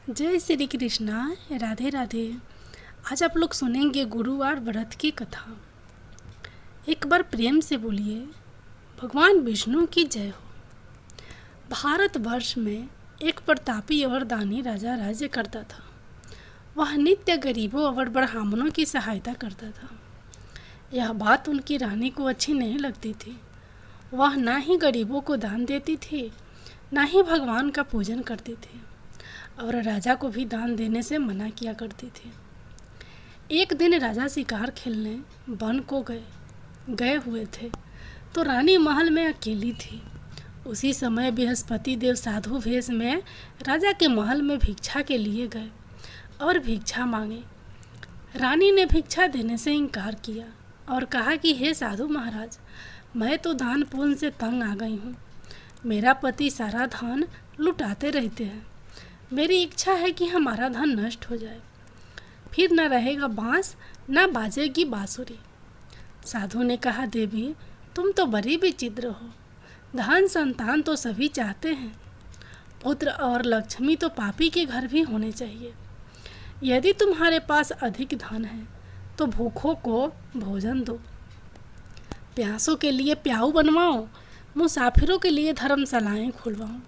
जय श्री कृष्णा। राधे राधे। आज आप लोग सुनेंगे गुरुवार व्रत की कथा। एक बार प्रेम से बोलिए, भगवान विष्णु की जय हो। भारतवर्ष में एक प्रतापी और दानी राजा राज्य करता था। वह नित्य गरीबों और ब्राह्मणों की सहायता करता था। यह बात उनकी रानी को अच्छी नहीं लगती थी। वह ना ही गरीबों को दान देती थी, ना ही भगवान का पूजन करती थी, और राजा को भी दान देने से मना किया करती थी। एक दिन राजा शिकार खेलने वन को गए हुए थे, तो रानी महल में अकेली थी। उसी समय बृहस्पति देव साधु वेश में राजा के महल में भिक्षा के लिए गए और भिक्षा मांगे। रानी ने भिक्षा देने से इनकार किया और कहा कि हे साधु महाराज, मैं तो दान पुण्य से तंग आ गई हूँ। मेरा पति सारा धन लुटाते रहते हैं। मेरी इच्छा है कि हमारा धन नष्ट हो जाए, फिर न रहेगा बांस न बाजेगी बांसुरी। साधु ने कहा, देवी तुम तो बड़ी विचित्र हो। धन संतान तो सभी चाहते हैं, पुत्र और लक्ष्मी तो पापी के घर भी होने चाहिए। यदि तुम्हारे पास अधिक धन है तो भूखों को भोजन दो, प्यासों के लिए प्याऊ बनवाओ, मुसाफिरों के लिए धर्मशालाएं खुलवाओ।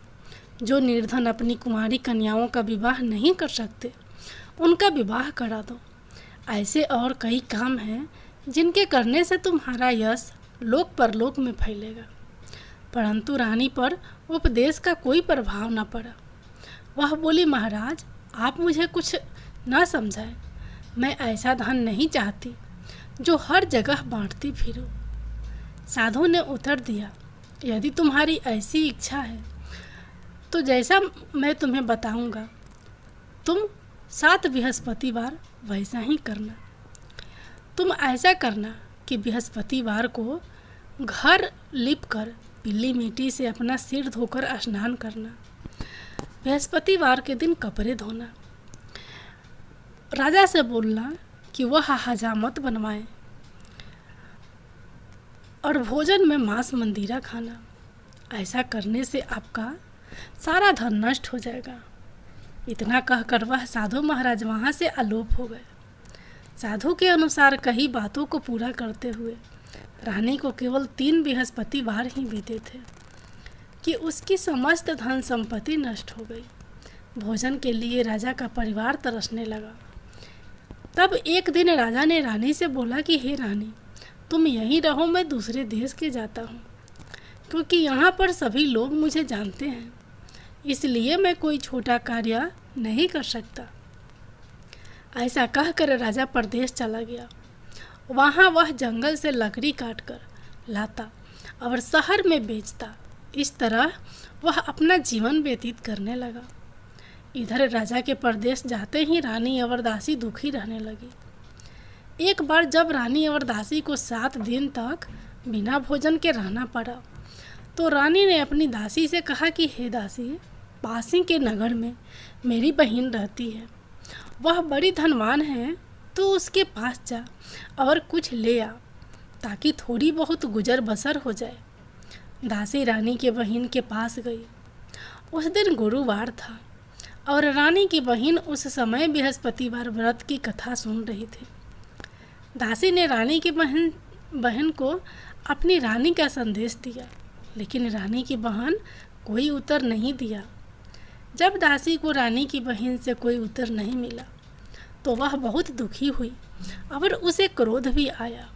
जो निर्धन अपनी कुमारी कन्याओं का विवाह नहीं कर सकते, उनका विवाह करा दो। ऐसे और कई काम हैं जिनके करने से तुम्हारा यश लोक परलोक में फैलेगा। परंतु रानी पर उपदेश का कोई प्रभाव न पड़ा। वह बोली, महाराज आप मुझे कुछ न समझाएं। मैं ऐसा धन नहीं चाहती जो हर जगह बांटती फिरूं। साधु ने उत्तर दिया, यदि तुम्हारी ऐसी इच्छा है तो जैसा मैं तुम्हें बताऊंगा तुम 7 बृहस्पतिवार वैसा ही करना। तुम ऐसा करना कि बृहस्पतिवार को घर लिपकर पीली मिट्टी से अपना सिर धोकर स्नान करना। बृहस्पतिवार के दिन कपड़े धोना। राजा से बोलना कि वह हजामत बनवाए और भोजन में मांस मंदिरा खाना। ऐसा करने से आपका सारा धन नष्ट हो जाएगा। इतना कहकर वह साधु महाराज वहाँ से अलोप हो गए। साधु के अनुसार कई बातों को पूरा करते हुए रानी को केवल 3 बृहस्पतिवार ही बीते थे कि उसकी समस्त धन संपत्ति नष्ट हो गई। भोजन के लिए राजा का परिवार तरसने लगा। तब एक दिन राजा ने रानी से बोला कि हे रानी, तुम यहीं रहो, मैं दूसरे देश के जाता हूँ, क्योंकि यहाँ पर सभी लोग मुझे जानते हैं, इसलिए मैं कोई छोटा कार्य नहीं कर सकता। ऐसा कहकर राजा परदेश चला गया। वहाँ वह जंगल से लकड़ी काटकर लाता और शहर में बेचता। इस तरह वह अपना जीवन व्यतीत करने लगा। इधर राजा के परदेश जाते ही रानी और दासी दुखी रहने लगी। एक बार जब रानी और दासी को 7 दिन तक बिना भोजन के रहना पड़ा, तो रानी ने अपनी दासी से कहा कि हे दासी, पासी के नगर में मेरी बहन रहती है, वह बड़ी धनवान है, तो उसके पास जा और कुछ ले आ, ताकि थोड़ी बहुत गुजर बसर हो जाए। दासी रानी के बहन के पास गई। उस दिन गुरुवार था और रानी की बहन उस समय बृहस्पतिवार व्रत की कथा सुन रही थी। दासी ने रानी की बहन को अपनी रानी का संदेश दिया, लेकिन रानी की बहन कोई उत्तर नहीं दिया। जब दासी को रानी की बहन से कोई उत्तर नहीं मिला तो वह बहुत दुखी हुई और उसे क्रोध भी आया।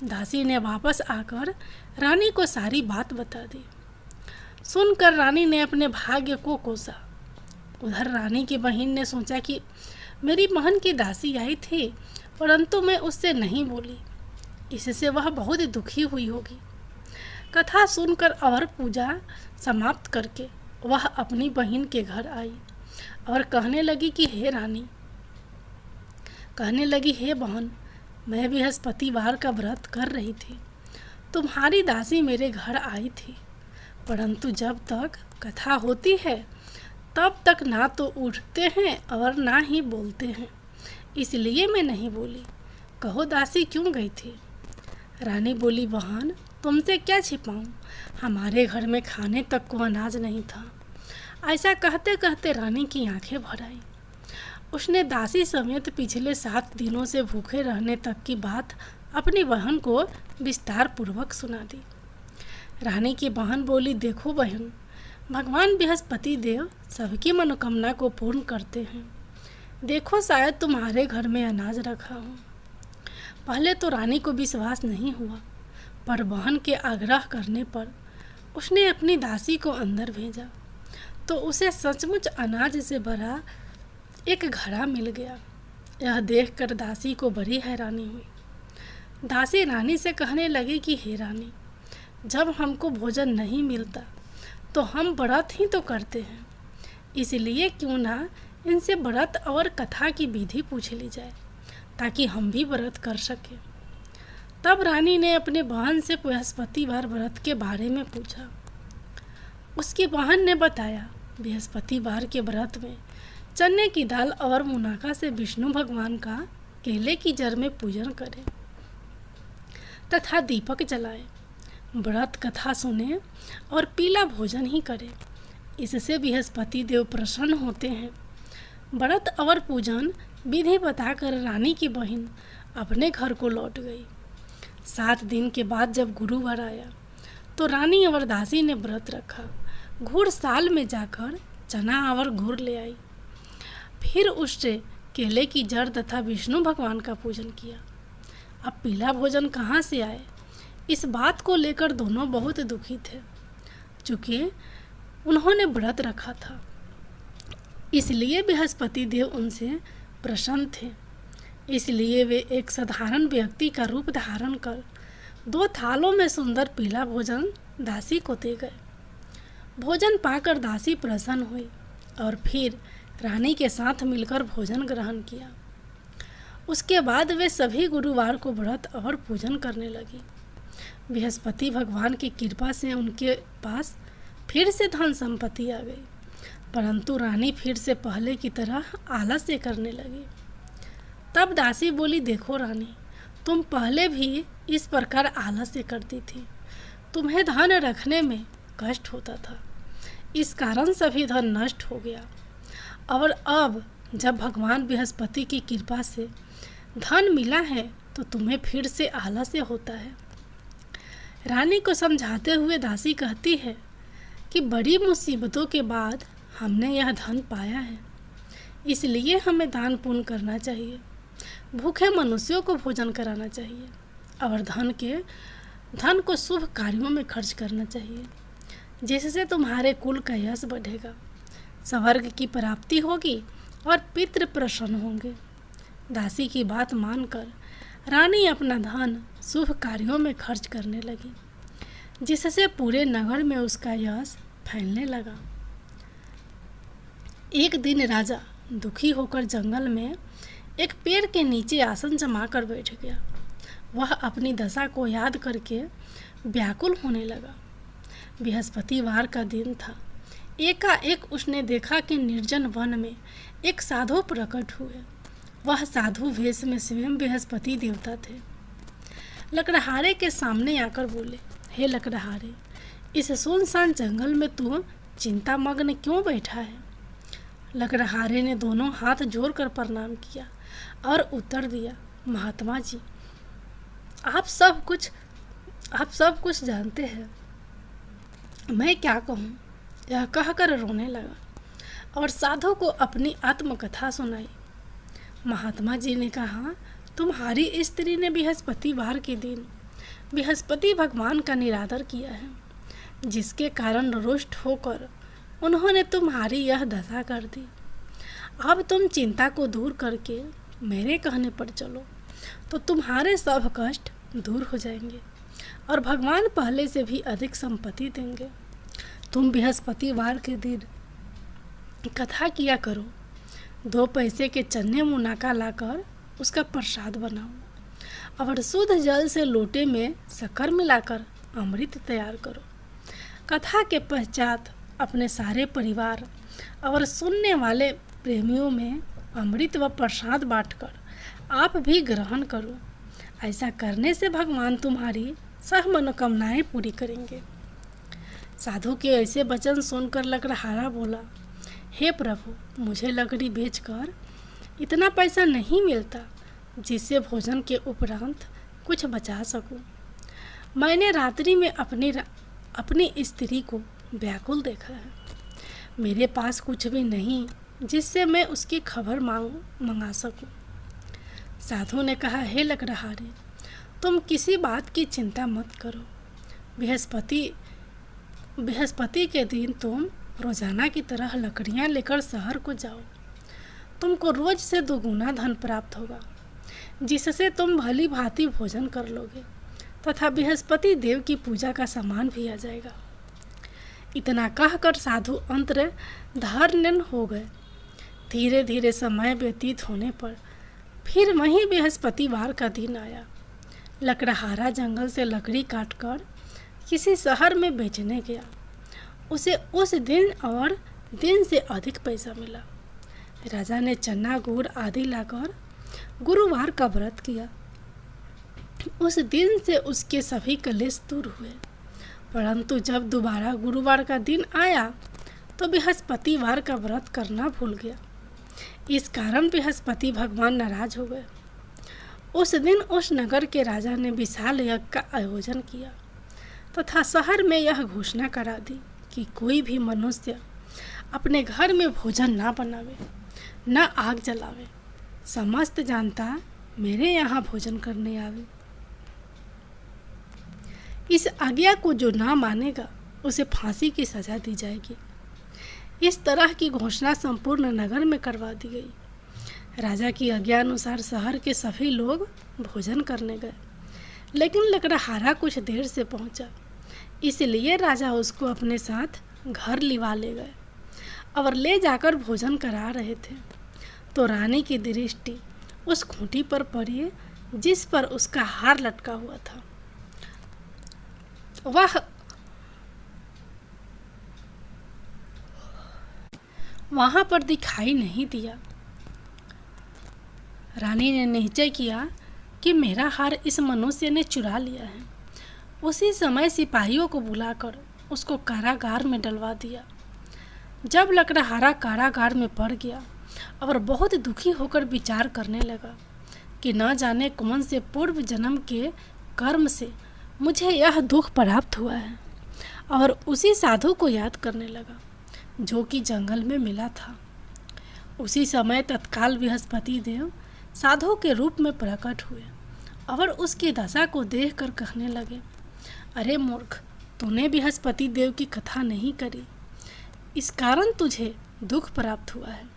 दासी ने वापस आकर रानी को सारी बात बता दी। सुनकर रानी ने अपने भाग्य को कोसा। उधर रानी की बहन ने सोचा कि मेरी बहन की दासी आई थी, परंतु मैं उससे नहीं बोली, इससे वह बहुत दुखी हुई होगी। कथा सुनकर और पूजा समाप्त करके वह अपनी बहन के घर आई और कहने लगी हे बहन, मैं बृहस्पतिवार का व्रत कर रही थी। तुम्हारी दासी मेरे घर आई थी, परंतु जब तक कथा होती है तब तक ना तो उठते हैं और ना ही बोलते हैं, इसलिए मैं नहीं बोली। कहो दासी क्यों गई थी? रानी बोली, बहन तुमसे क्या छिपाऊं, हमारे घर में खाने तक को अनाज नहीं था। ऐसा कहते कहते रानी की आंखें भर आई। उसने दासी समेत पिछले 7 दिनों से भूखे रहने तक की बात अपनी बहन को विस्तार पूर्वक सुना दी। रानी की बहन बोली, देखो बहन, भगवान बृहस्पति देव सबकी मनोकामना को पूर्ण करते हैं। देखो, शायद तुम्हारे घर में अनाज रखा हो। पहले तो रानी को विश्वास नहीं हुआ, पर बहन के आग्रह करने पर उसने अपनी दासी को अंदर भेजा तो उसे सचमुच अनाज से भरा एक घड़ा मिल गया। यह देखकर दासी को बड़ी हैरानी हुई। दासी रानी से कहने लगी कि हे रानी, जब हमको भोजन नहीं मिलता तो हम व्रत ही तो करते हैं, इसलिए क्यों ना इनसे व्रत और कथा की विधि पूछ ली जाए ताकि हम भी व्रत कर सकें। तब रानी ने अपने बहन से बृहस्पतिवार व्रत के बारे में पूछा। उसकी बहन ने बताया, बृहस्पतिवार के व्रत में चने की दाल और मुनाका से विष्णु भगवान का केले की जड़ में पूजन करें तथा दीपक जलाएं, व्रत कथा सुने और पीला भोजन ही करें। इससे बृहस्पति देव प्रसन्न होते हैं। व्रत और पूजन विधि बताकर रानी की बहन अपने घर को लौट गई। 7 दिन के बाद जब गुरुवार आया तो रानी और दासी ने व्रत रखा। घुड़साल में जाकर चना और गुड़ ले आई, फिर उससे केले की जड़ तथा विष्णु भगवान का पूजन किया। अब पीला भोजन कहाँ से आए, इस बात को लेकर दोनों बहुत दुखी थे, चूँकि उन्होंने व्रत रखा था। इसलिए बृहस्पति देव उनसे प्रसन्न थे। इसलिए वे एक साधारण व्यक्ति का रूप धारण कर 2 थालों में सुंदर पीला भोजन दासी को दे गए। भोजन पाकर दासी प्रसन्न हुई और फिर रानी के साथ मिलकर भोजन ग्रहण किया। उसके बाद वे सभी गुरुवार को व्रत और पूजन करने लगी। बृहस्पति भगवान की कृपा से उनके पास फिर से धन संपत्ति आ गई, परंतु रानी फिर से पहले की तरह आलस्य करने लगी। तब दासी बोली, देखो रानी, तुम पहले भी इस प्रकार आलस्य करती थी। तुम्हें धन रखने में कष्ट होता था, इस कारण सभी धन नष्ट हो गया। और अब जब भगवान बृहस्पति की कृपा से धन मिला है तो तुम्हें फिर से आलस्य होता है। रानी को समझाते हुए दासी कहती है कि बड़ी मुसीबतों के बाद हमने यह धन पाया है, इसलिए हमें दान पुण्य करना चाहिए, भूखे मनुष्यों को भोजन कराना चाहिए और धन को शुभ कार्यों में खर्च करना चाहिए, जिससे तुम्हारे कुल का यश बढ़ेगा, स्वर्ग की प्राप्ति होगी और पितृ प्रसन्न होंगे। दासी की बात मानकर रानी अपना धन शुभ कार्यों में खर्च करने लगी, जिससे पूरे नगर में उसका यश फैलने लगा। एक दिन राजा दुखी होकर जंगल में एक पेड़ के नीचे आसन जमा कर बैठ गया। वह अपनी दशा को याद करके व्याकुल होने लगा। बृहस्पतिवार का दिन था। एकाएक उसने देखा कि निर्जन वन में एक साधु प्रकट हुए। वह साधु वेश में स्वयं बृहस्पति देवता थे। लकड़हारे के सामने आकर बोले, हे लकड़हारे, इस सुनसान जंगल में तू चिंतामग्न क्यों बैठा है? लकड़हारे ने दोनों हाथ जोड़कर प्रणाम किया और उत्तर दिया, महात्मा जी, आप सब कुछ जानते हैं, मैं क्या कहूँ? यह कहकर रोने लगा और साधु को अपनी आत्मकथा सुनाई। महात्मा जी ने कहा, तुम्हारी स्त्री ने बृहस्पतिवार के दिन बृहस्पति भगवान का निरादर किया है, जिसके कारण रुष्ट होकर उन्होंने तुम्हारी यह दशा कर दी। अब तुम चिंता को दूर करके मेरे कहने पर चलो तो तुम्हारे सब कष्ट दूर हो जाएंगे और भगवान पहले से भी अधिक संपत्ति देंगे। तुम बृहस्पतिवार के दिन कथा किया करो, 2 पैसे के चने मुनाका लाकर उसका प्रसाद बनाओ और शुद्ध जल से लोटे में शक्कर मिलाकर अमृत तैयार करो। कथा के पश्चात अपने सारे परिवार और सुनने वाले प्रेमियों में अमृत व प्रसाद बांटकर आप भी ग्रहण करो। ऐसा करने से भगवान तुम्हारी सब मनोकामनाएं पूरी करेंगे। साधु के ऐसे वचन सुनकर लकड़हारा बोला, हे प्रभु, मुझे लकड़ी बेचकर इतना पैसा नहीं मिलता जिससे भोजन के उपरांत कुछ बचा सकूं। मैंने रात्रि में अपनी स्त्री को व्याकुल देखा है। मेरे पास कुछ भी नहीं जिससे मैं उसकी खबर मंगा सकूं। साधु ने कहा, हे लकड़हारे, तुम किसी बात की चिंता मत करो। बृहस्पति के दिन तुम रोजाना की तरह लकड़ियां लेकर शहर को जाओ। तुमको रोज से दोगुना धन प्राप्त होगा, जिससे तुम भली भांति भोजन कर लोगे तथा बृहस्पति देव की पूजा का सामान भी आ जाएगा। इतना कहकर साधु अंतर्धान हो गए। धीरे धीरे समय व्यतीत होने पर फिर वहीं बृहस्पतिवार का दिन आया। लकड़हारा जंगल से लकड़ी काटकर किसी शहर में बेचने गया। उसे उस दिन और दिन से अधिक पैसा मिला। राजा ने चना गुड़ आदि लाकर गुरुवार का व्रत किया। उस दिन से उसके सभी कलेश दूर हुए। परंतु जब दोबारा गुरुवार का दिन आया तो बृहस्पतिवार का व्रत करना भूल गया। इस कारण बृहस्पति भगवान नाराज हो गए। उस दिन उस नगर के राजा ने विशाल यज्ञ का आयोजन किया तथा शहर में यह घोषणा करा दी कि कोई भी मनुष्य अपने घर में भोजन ना बनावे, न आग जलावे। समस्त जनता मेरे यहाँ भोजन करने आवे। इस आज्ञा को जो ना मानेगा उसे फांसी की सजा दी जाएगी। इस तरह की घोषणा संपूर्ण नगर में करवा दी गई। राजा की आज्ञा अनुसार शहर के सभी लोग भोजन करने गए, लेकिन लकड़हारा कुछ देर से पहुंचा, इसलिए राजा उसको अपने साथ घर लिवा ले गए और ले जाकर भोजन करा रहे थे तो रानी की दृष्टि उस खूंटी पर पड़ी जिस पर उसका हार लटका हुआ था। वहां पर दिखाई नहीं दिया। रानी ने निश्चय किया कि मेरा हार इस मनुष्य ने चुरा लिया है। उसी समय सिपाहियों को बुलाकर उसको कारागार में डलवा दिया। जब लकड़हारा कारागार में पड़ गया और बहुत दुखी होकर विचार करने लगा कि न जाने कौन से पूर्व जन्म के कर्म से मुझे यह दुख प्राप्त हुआ है, और उसी साधु को याद करने लगा जो कि जंगल में मिला था। उसी समय तत्काल बृहस्पति देव साधु के रूप में प्रकट हुए और उसकी दशा को देखकर कहने लगे, अरे मूर्ख, तूने बृहस्पति देव की कथा नहीं करी, इस कारण तुझे दुख प्राप्त हुआ है।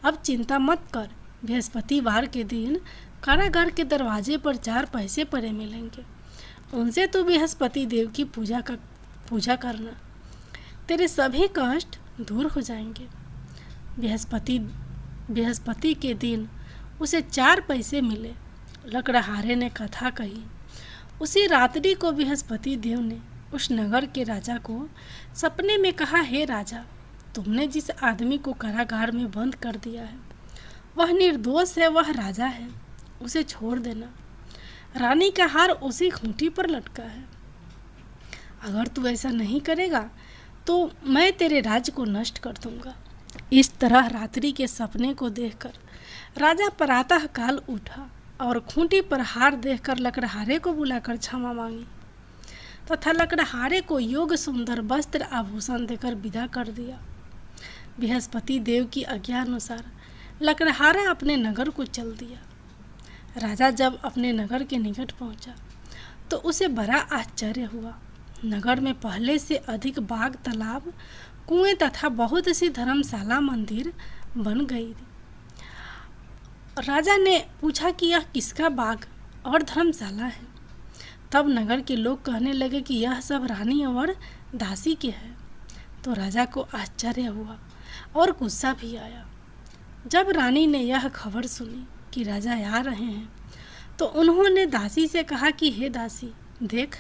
अब चिंता मत कर, बृहस्पतिवार के दिन कारागार के दरवाजे पर 4 पैसे पड़े मिलेंगे, उनसे तू बृहस्पति देव की पूजा करना, तेरे सभी कष्ट दूर हो जाएंगे। बृहस्पति के दिन उसे 4 पैसे मिले। लकड़हारे ने कथा कही। उसी रात्रि को बृहस्पति देव ने उस नगर के राजा को सपने में कहा, हे राजा, तुमने जिस आदमी को कारागार में बंद कर दिया है वह निर्दोष है, वह राजा है, उसे छोड़ देना। रानी का हार उसी खूंटी पर लटका है। अगर तू ऐसा नहीं करेगा तो मैं तेरे राज्य को नष्ट कर दूंगा। इस तरह रात्रि के सपने को देखकर राजा प्रातः काल उठा और खूंटी पर हार देखकर लकड़हारे को बुलाकर क्षमा मांगी तथा लकड़हारे को योग सुंदर वस्त्र आभूषण देकर विदा कर दिया। बृहस्पति देव की आज्ञा अनुसार लकड़हारा अपने नगर को चल दिया। राजा जब अपने नगर के निकट पहुंचा तो उसे बड़ा आश्चर्य हुआ। नगर में पहले से अधिक बाग, तालाब, कुएं तथा बहुत सी धर्मशाला, मंदिर बन गई। राजा ने पूछा कि यह किसका बाग और धर्मशाला है। तब नगर के लोग कहने लगे कि यह सब रानी और दासी के है। तो राजा को आश्चर्य हुआ और गुस्सा भी आया। जब रानी ने यह खबर सुनी कि राजा आ रहे हैं तो उन्होंने दासी से कहा कि हे दासी, देख,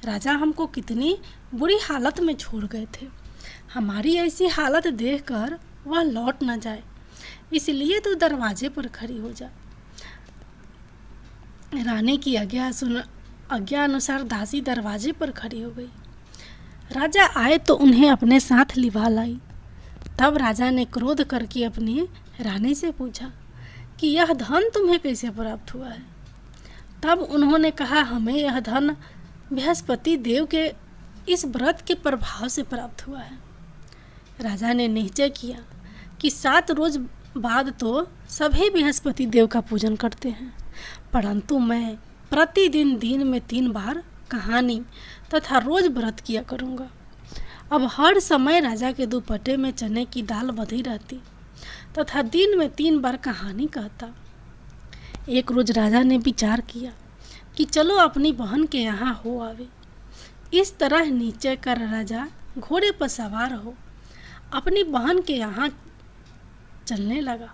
राजा हमको कितनी बुरी हालत में छोड़ गए थे। हमारी ऐसी हालत देखकर वह लौट न जाए, इसलिए तू दरवाजे पर खड़ी हो जा। रानी की आज्ञा अनुसार दासी दरवाजे पर खड़ी हो गई। राजा आए तो उन्हें अपने साथ लिवा लाई। तब राजा ने क्रोध करके अपनी रानी से पूछा कि यह धन तुम्हें कैसे प्राप्त हुआ है। तब उन्होंने कहा, हमें यह धन बृहस्पति देव के इस व्रत के प्रभाव से प्राप्त हुआ है। राजा ने निश्चय किया कि 7 रोज बाद तो सभी बृहस्पति देव का पूजन करते हैं, परंतु मैं प्रतिदिन दिन में 3 बार कहानी तथा रोज व्रत किया करूँगा। अब हर समय राजा के दुपट्टे में चने की दाल बंधी रहती तथा दिन में 3 बार कहानी कहता। एक रोज राजा ने विचार किया कि चलो अपनी बहन के यहाँ हो आवे। इस तरह निश्चय कर राजा घोड़े पर सवार हो अपनी बहन के यहाँ चलने लगा।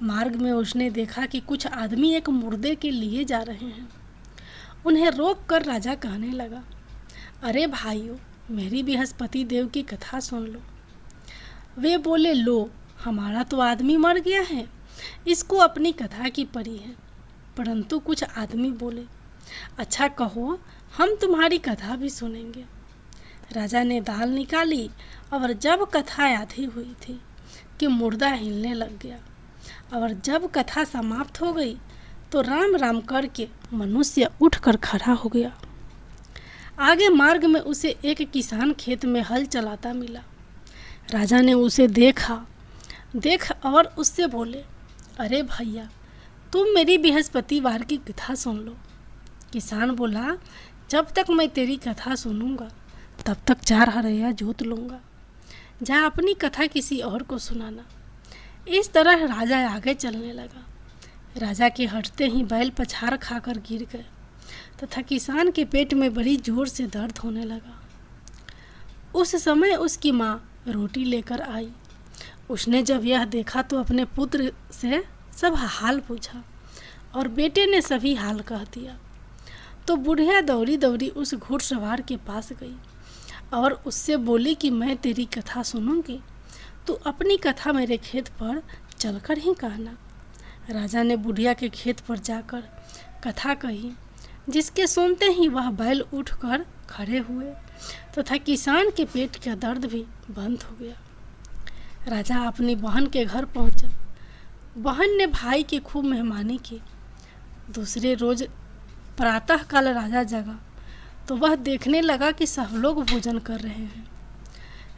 मार्ग में उसने देखा कि कुछ आदमी एक मुर्दे के लिए जा रहे हैं। उन्हें रोक कर राजा कहने लगा, अरे भाइयों, मेरी बृहस्पति देव की कथा सुन लो। वे बोले, लो, हमारा तो आदमी मर गया है, इसको अपनी कथा की पड़ी है। परंतु कुछ आदमी बोले, अच्छा कहो, हम तुम्हारी कथा भी सुनेंगे। राजा ने दाल निकाली और जब कथा आधी हुई थी कि मुर्दा हिलने लग गया, और जब कथा समाप्त हो गई तो राम राम करके मनुष्य उठकर खड़ा हो गया। आगे मार्ग में उसे एक किसान खेत में हल चलाता मिला। राजा ने उसे देख और उससे बोले, अरे भैया, तुम मेरी बृहस्पतिवार की कथा सुन लो। किसान बोला, जब तक मैं तेरी कथा सुनूंगा तब तक 4 हरैया जोत लूँगा। जा अपनी कथा किसी और को सुनाना। इस तरह राजा आगे चलने लगा। राजा के हटते ही बैल पछाड़ खाकर गिर गए तथा किसान के पेट में बड़ी जोर से दर्द होने लगा। उस समय उसकी माँ रोटी लेकर आई। उसने जब यह देखा तो अपने पुत्र से सब हाल पूछा और बेटे ने सभी हाल कह दिया। तो बुढ़िया दौड़ी दौड़ी उस घुड़सवार के पास गई और उससे बोली कि मैं तेरी कथा सुनूंगी, तू अपनी कथा मेरे खेत पर चलकर ही कहना। राजा ने बुढ़िया के खेत पर जाकर कथा कही, जिसके सुनते ही वह बैल उठकर खड़े हुए तथा किसान के पेट का दर्द भी बंद हो गया। राजा अपनी बहन के घर पहुंचा। बहन ने भाई की खूब मेहमानी की। दूसरे रोज प्रातःकाल राजा जगा तो वह देखने लगा कि सब लोग भोजन कर रहे हैं।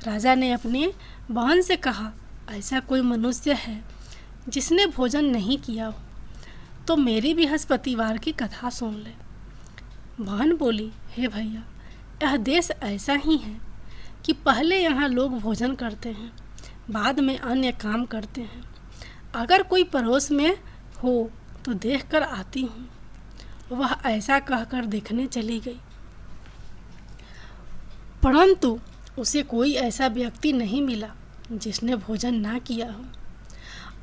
राजा ने अपनी बहन से कहा, ऐसा कोई मनुष्य है जिसने भोजन नहीं किया हो तो मेरी बृहस्पतिवार की कथा सुन ले। बहन बोली, हे भैया, यह देश ऐसा ही है कि पहले यहाँ लोग भोजन करते हैं, बाद में अन्य काम करते हैं। अगर कोई पड़ोस में हो तो देखकर आती हूँ। वह ऐसा कहकर देखने चली गई, परंतु उसे कोई ऐसा व्यक्ति नहीं मिला जिसने भोजन ना किया हो।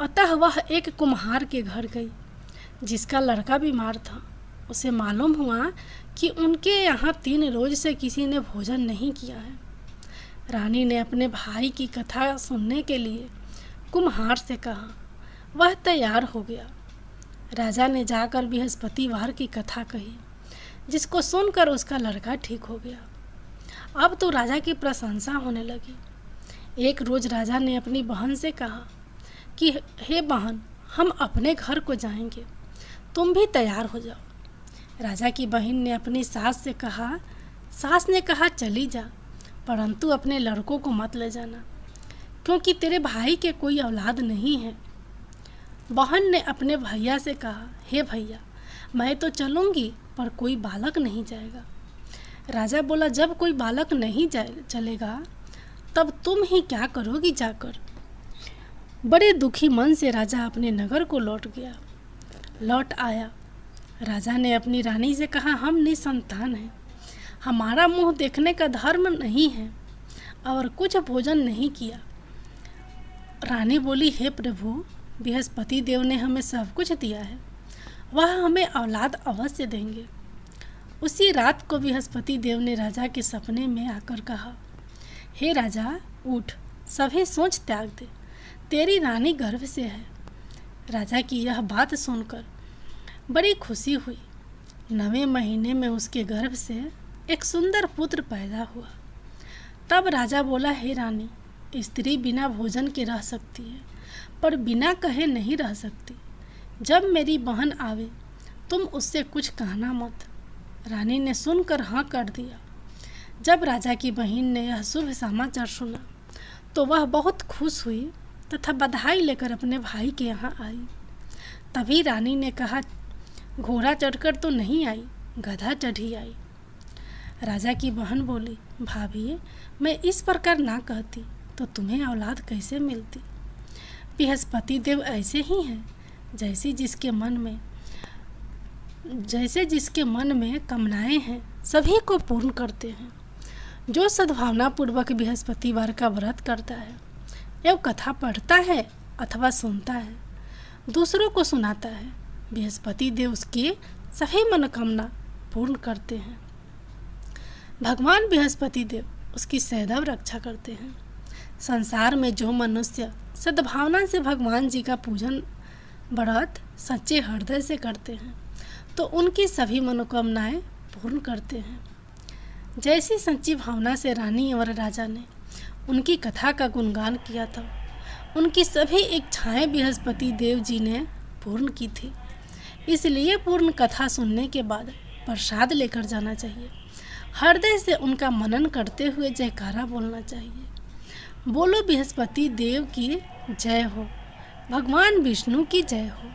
अतः वह एक कुम्हार के घर गई जिसका लड़का बीमार था। उसे मालूम हुआ कि उनके यहाँ 3 रोज से किसी ने भोजन नहीं किया है। रानी ने अपने भाई की कथा सुनने के लिए कुम्हार से कहा। वह तैयार हो गया। राजा ने जाकर बृहस्पतिवार की कथा कही, जिसको सुनकर उसका लड़का ठीक हो गया। अब तो राजा की प्रशंसा होने लगी। एक रोज राजा ने अपनी बहन से कहा कि हे बहन, हम अपने घर को जाएंगे, तुम भी तैयार हो जाओ। राजा की बहन ने अपनी सास ने कहा चली जा, परंतु अपने लड़कों को मत ले जाना, क्योंकि तेरे भाई के कोई औलाद नहीं है। बहन ने अपने भैया से कहा, हे भैया, मैं तो चलूँगी पर कोई बालक नहीं जाएगा। राजा बोला, जब कोई बालक नहीं चलेगा तब तुम ही क्या करोगी जाकर। बड़े दुखी मन से राजा अपने नगर को लौट आया। राजा ने अपनी रानी से कहा, हम निसंतान हैं, हमारा मुंह देखने का धर्म नहीं है और कुछ भोजन नहीं किया। रानी बोली, हे प्रभु, बृहस्पति देव ने हमें सब कुछ दिया है, वह हमें औलाद अवश्य देंगे। उसी रात को बृहस्पति देव ने राजा के सपने में आकर कहा, हे राजा, उठ, सभी सोच त्याग दे, तेरी रानी गर्भ से है। राजा की यह बात सुनकर बड़ी खुशी हुई। 9वें महीने में उसके गर्भ से एक सुंदर पुत्र पैदा हुआ। तब राजा बोला, हे रानी, स्त्री बिना भोजन के रह सकती है, पर बिना कहे नहीं रह सकती। जब मेरी बहन आवे तुम उससे कुछ कहना मत। रानी ने सुनकर हाँ कर दिया। जब राजा की बहन ने यह शुभ समाचार सुना तो वह बहुत खुश हुई तथा बधाई लेकर अपने भाई के यहाँ आई। तभी रानी ने कहा, घोड़ा चढ़कर तो नहीं आई, गधा चढ़ी आई। राजा की बहन बोली, भाभी मैं इस प्रकार ना कहती तो तुम्हें औलाद कैसे मिलती। बृहस्पति देव ऐसे ही हैं, जैसे जिसके मन में कामनाएं हैं सभी को पूर्ण करते हैं। जो सद्भावना पूर्वक बृहस्पतिवार का व्रत करता है एवं कथा पढ़ता है अथवा सुनता है, दूसरों को सुनाता है, बृहस्पति देव उसकी सभी मनोकामना पूर्ण करते हैं। भगवान बृहस्पति देव उसकी सदैव रक्षा करते हैं। संसार में जो मनुष्य सद्भावना से भगवान जी का पूजन व्रत सच्चे हृदय से करते हैं तो उनकी सभी मनोकामनाएं पूर्ण करते हैं। जैसी सच्ची भावना से रानी और राजा ने उनकी कथा का गुणगान किया था, उनकी सभी इच्छाएं बृहस्पति देव जी ने पूर्ण की थी। इसलिए पूर्ण कथा सुनने के बाद प्रसाद लेकर जाना चाहिए। हृदय से उनका मनन करते हुए जयकारा बोलना चाहिए। बोलो बृहस्पति देव की जय हो, भगवान विष्णु की जय हो।